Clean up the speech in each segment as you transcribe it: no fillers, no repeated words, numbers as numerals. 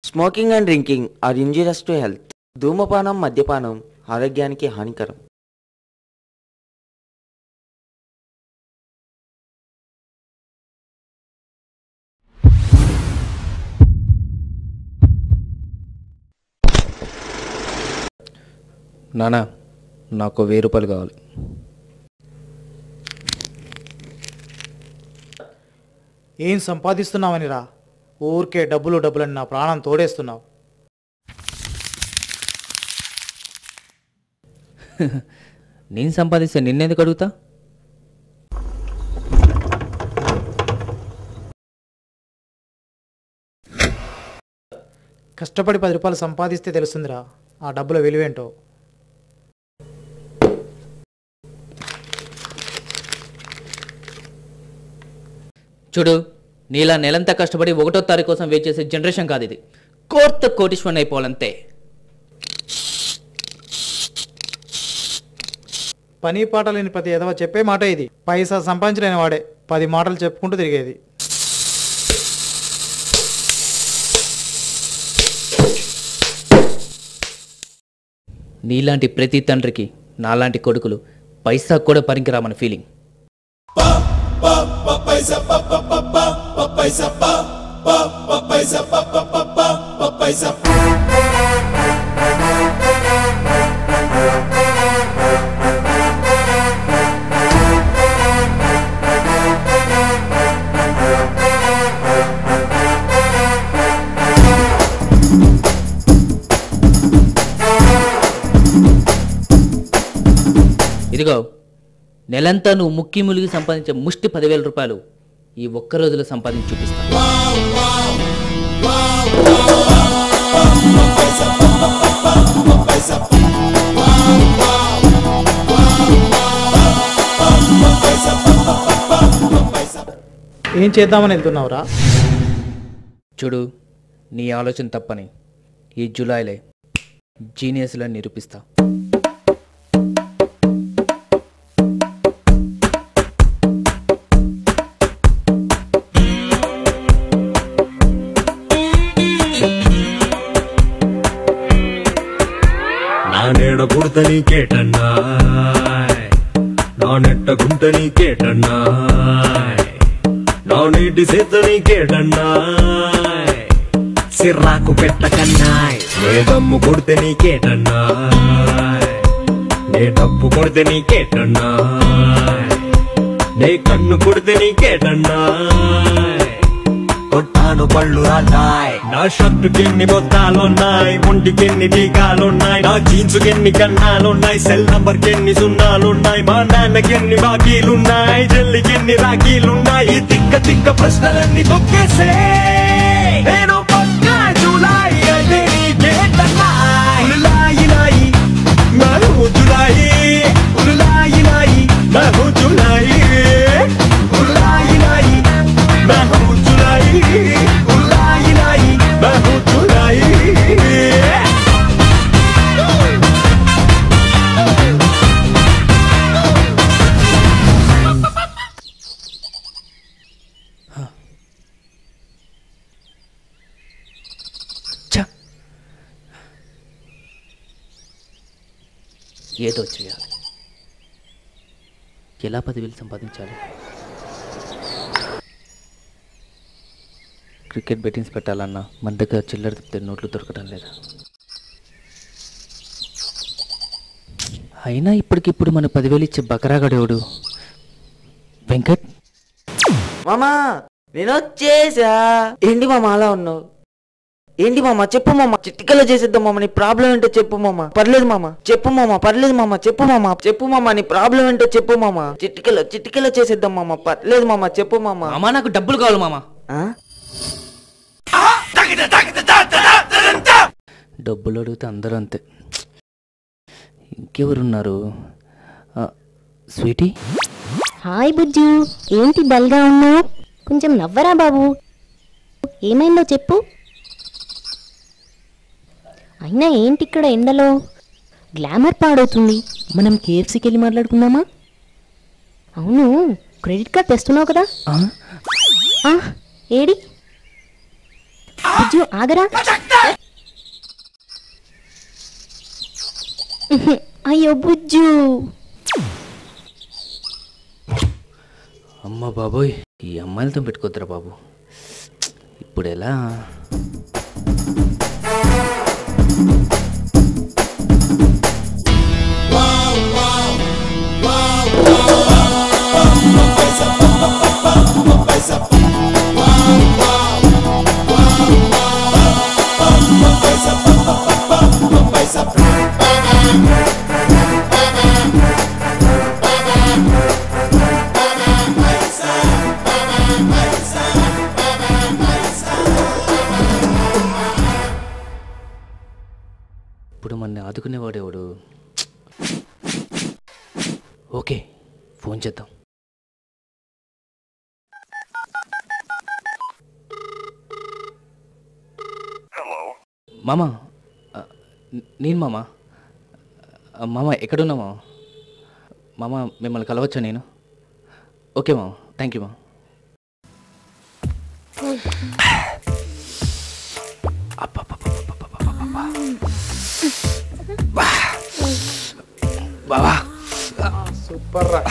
Smoking and drinking are injurious to health. ధూమపానం, మద్యపానం ఆరోగ్యానికి హానికరం. నానా, నాకు 1000 రూపాయలు కావాలి. ఏం సంపాదిస్తున్నావని రా, ఊరికే డబ్బులని నా ప్రాణం తోడేస్తున్నావు. నేను సంపాదిస్తే నిన్నెందుకు అడుగుతా? కష్టపడి 10 రూపాయలు సంపాదిస్తే తెలుస్తుందిరా ఆ డబ్బుల విలువేంటో. చూడు, నీలా నెలంతా కష్టపడి 1వ తారీఖు కోసం వెయిట్ చేసే జనరేషన్ కాదు ఇది. కోటీశ్వరుని అయిపోవాలంతే. పని పాట లేని ప్రతి ఎదవ చెప్పే మాట ఇది. పైసా సంపాదించలేని వాడే 10 మాటలు చెప్పుకుంటూ తిరిగేది. నీలాంటి ప్రతి తండ్రికి నాలాంటి కొడుకులు పైసా కూడా పనికిరామని ఫీలింగ్. ఇదిగో, నెలంతా నువ్వు ముక్కి ములిగి సంపాదించే ముష్టి 10,000 రూపాయలు ఈ ఒక్క రోజులో సంపాదించి చూపిస్తా. ఏం చేద్దామని వెళ్తున్నావురా? చూడు, నీ ఆలోచన తప్పని ఈ జూలైలో జీనియస్లో నిరూపిస్తా. నానేడ పుడతని కేటన్నాయ్, నా నెట్ట గుంటని కేటన్నాయ్, నా నీటి సేతని కేటన్నాయ్, సిర్రాకు పెట్టకన్నాయ్. నే దమ్ము కొడితే నీ కేటన్నాయ్, నే డబ్బు కొడితే నీ కేటన్నాయ్, నే కన్ను కొడితే నీ కేటన్నాయ్. కొట్టాను పళ్ళు రాటాయ్. నా షర్టుకెన్ని బొత్తాలున్నాయి, ఒంటికెన్ని టీకాలున్నాయి, నా జీన్సుకెన్ని కన్నాలున్నాయి, సెల్ నంబర్ కెన్ని సున్నాలున్నాయి, మా నాన్నకెన్ని బాకీలున్నాయి, జల్లికెన్ని రాఖీలున్నాయి. తిక్క తిక్క ప్రశ్నలన్నీ తొక్కేసే నేను పక్కా జూలై అంటే నీకేటన్నాయ్. ఉలులాయి లాయి మహూ జులాయి, ఉలులాయి లాయి మహూ జులాయి, ఉలులాయి లాయి మహూ జులాయి, ఉలులాయి లాయి మహూ జులాయి. ఏదో చేయాలి. ఎలా 10,000 సంపాదించాలి? క్రికెట్ బెట్టింగ్స్ పెట్టాలన్నా మన దగ్గర చిల్లర తిప్పితే నోట్లు దొరకడం లేదా? అయినా ఇప్పటికిప్పుడు మన 10,000 ఇచ్చే బకరాగడేవుడు వెంకట్. మామా, నేను వచ్చేసా. ఏంటి మామ అలా ఉన్నావు? ఏంటి మామ, చెప్పు మామ. చిటికలో చేసేద్దాం మామ. నీ ప్రాబ్లం ఏంటో చెప్పు మామ. పర్లేదు మామ, చెప్పు మామ. పర్లేదు మామ, చెప్పు మామ. చెప్పు మామ, నీ ప్రాబ్లం ఏంటో చెప్పు మామ. చిటికలో చేసేద్దాం మామ. పర్లేదు మామ, చెప్పు మామ. మామ, నాకు డబ్బులు కావాలి మామ. డబ్బులు అడిగితే అందరూ అంతే. ఇంకెవరున్నారు? స్వీటీ. హాయ్ బుజ్జు, ఏంటి డల్గా ఉన్నావు? కొంచెం నవ్వరా బాబు. ఏమైందో చెప్పు. అయినా ఏంటి ఇక్కడ ఎండలో? గ్లామర్ పాడవుతుంది. మనం కేఎఫ్సీకి వెళ్ళి మాట్లాడుకుందామా? అవును, క్రెడిట్ కార్డ్ తెస్తున్నావు కదా? ఏడి బుజ్జు, ఆగరా. అయ్యో బుజ్జు. అమ్మ బాబోయ్, ఈ అమ్మాయిలతో పెట్టుకోద్దురా బాబు. ఇప్పుడు ఎలా? ఇప్పుడు మన ఆదుకునేవాడేవాడు. ఓకే, ఫోన్ చేద్దాం. మామా, నేను మామా. మామ ఎక్కడున్నా మామ? మామ మిమ్మల్ని కలవచ్చా నేను? ఓకే మామ, థ్యాంక్ యూ మామ. బాబా సూపర్ రా.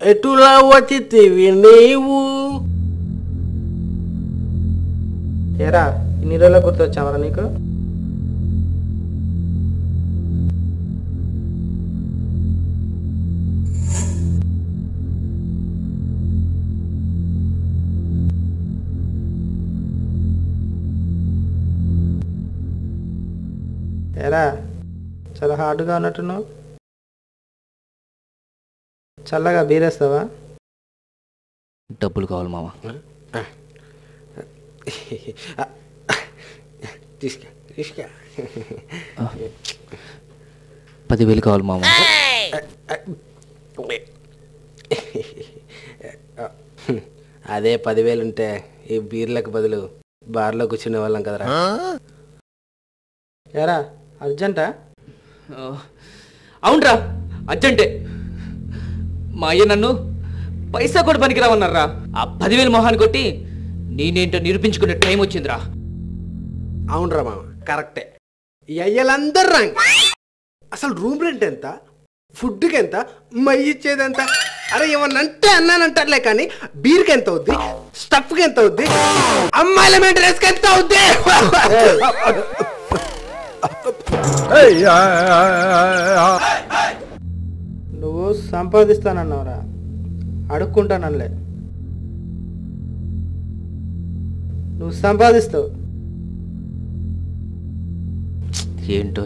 ఎటులా వచ్చితివి నీవు? ఏరా ఇన్ని రోజుల గుర్తొచ్చావరా నీకు? ఏరా చాలా హార్డ్గా ఉన్నట్టున్నావు. చల్లగా బీరేస్తావా? డబ్బులు కావాలి మామ. తీసుకా 10,000 కావాలి మామ. అదే 10,000 ఉంటే ఈ బీర్లకు బదులు బార్లో కూర్చునే వాళ్ళం కదరా. ఏరా అర్జెంటా? అవునరా, అర్జెంటే. మా అయ్య నన్ను పైసా కూడా పనికిరావన్నారా. ఆ 10,000 మొహాన్ని కొట్టి నేనేంటో నిరూపించుకునే టైం వచ్చిందిరా. అవునరా మామ, కరెక్టే. ఈ అయ్యలందరూ రాంగ్. అసలు రూమ్ రెంట్ ఎంత, ఫుడ్కి ఎంత, మయ్యి ఇచ్చేది ఎంత? అరే ఏమన్నంటే అన్నానంటారులే కానీ బీర్కి ఎంత అవుద్ది, స్టఫ్కి ఎంత అవుద్ది, అమ్మాయిల మెయింటెనెన్స్కి ఎంత అవుద్ది? నువ్వు సంపాదిస్తానన్నావురా, అడుక్కుంటానలే. నువ్వు సంపాదిస్తావు. ఏంటో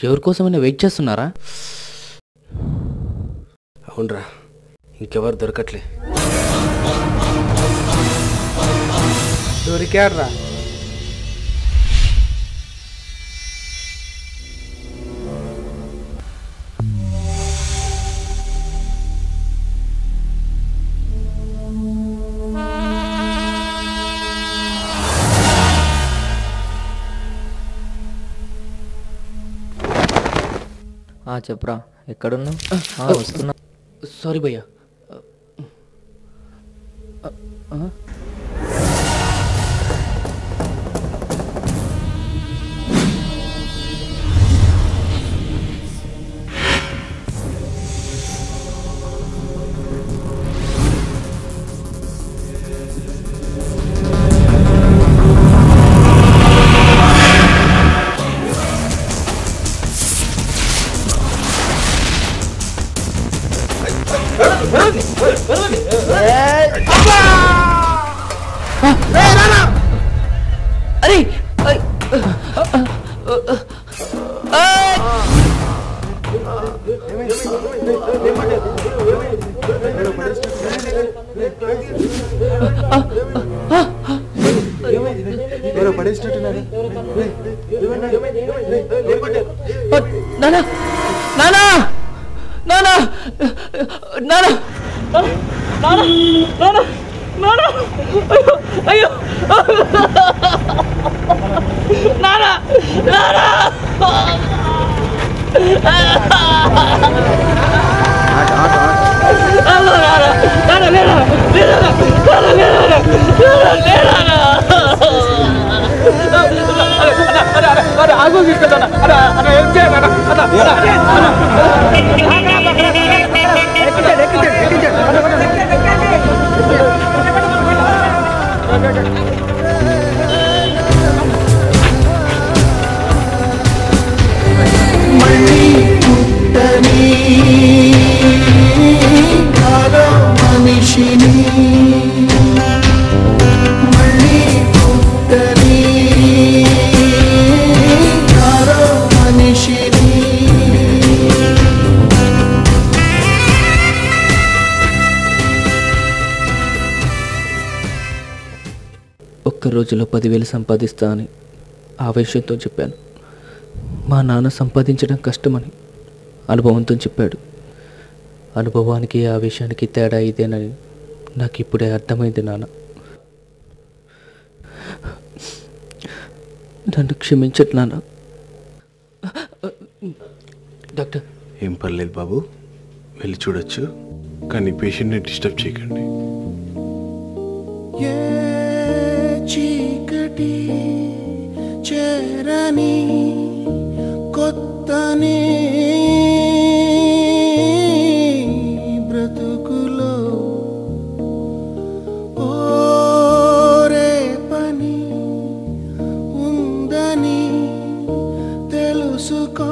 ఎవరి కోసమైనా వెయిట్ చేస్తున్నారా? అవునరా, ఇంకెవరు దొరకట్లే. దొరికాడ్రా. చెప్పురా, ఎక్కడున్నావు? వస్తున్నా. సారీ భయ్యా. అరే నానా నానా నానా నానా నానా నానా నానా అయ్యో నానా నానా ఒక్క రోజులో 10,000 సంపాదిస్తా అని ఆవేశంతో చెప్పాను. మా నాన్న సంపాదించడం కష్టమని అనుభవంతో చెప్పాడు. అనుభవానికి ఆవేశానికి తేడా ఇదేనని నాకు ఇప్పుడే అర్థమైంది నాన్న. నన్ను క్షమించట్టు నాన్న. డాక్టర్ ఏం పర్లేదు బాబు, వెళ్ళి చూడొచ్చు, కానీ పేషెంట్ని డిస్టర్బ్ చేయకండి. చీకటి చేరని కొత్తని బ్రతుకులో ఓరే పని ఉందని తెలుసుకో.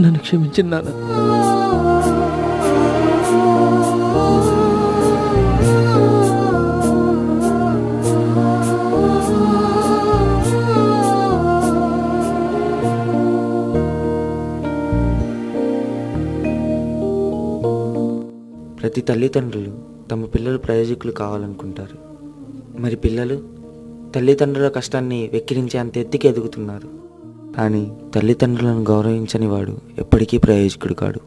నన్ను క్షమించండి నాన్న. ప్రతి తల్లిదండ్రులు తమ పిల్లలు ప్రయోజకులు కావాలనుకుంటారు. మరి పిల్లలు తల్లిదండ్రుల కష్టాన్ని వెక్కిరించే అంత ఎత్తుకి ఎదుగుతున్నారు. కానీ తల్లిదండ్రులను గౌరవించని వాడు ఎప్పటికీ ప్రయోజకుడు కాడు.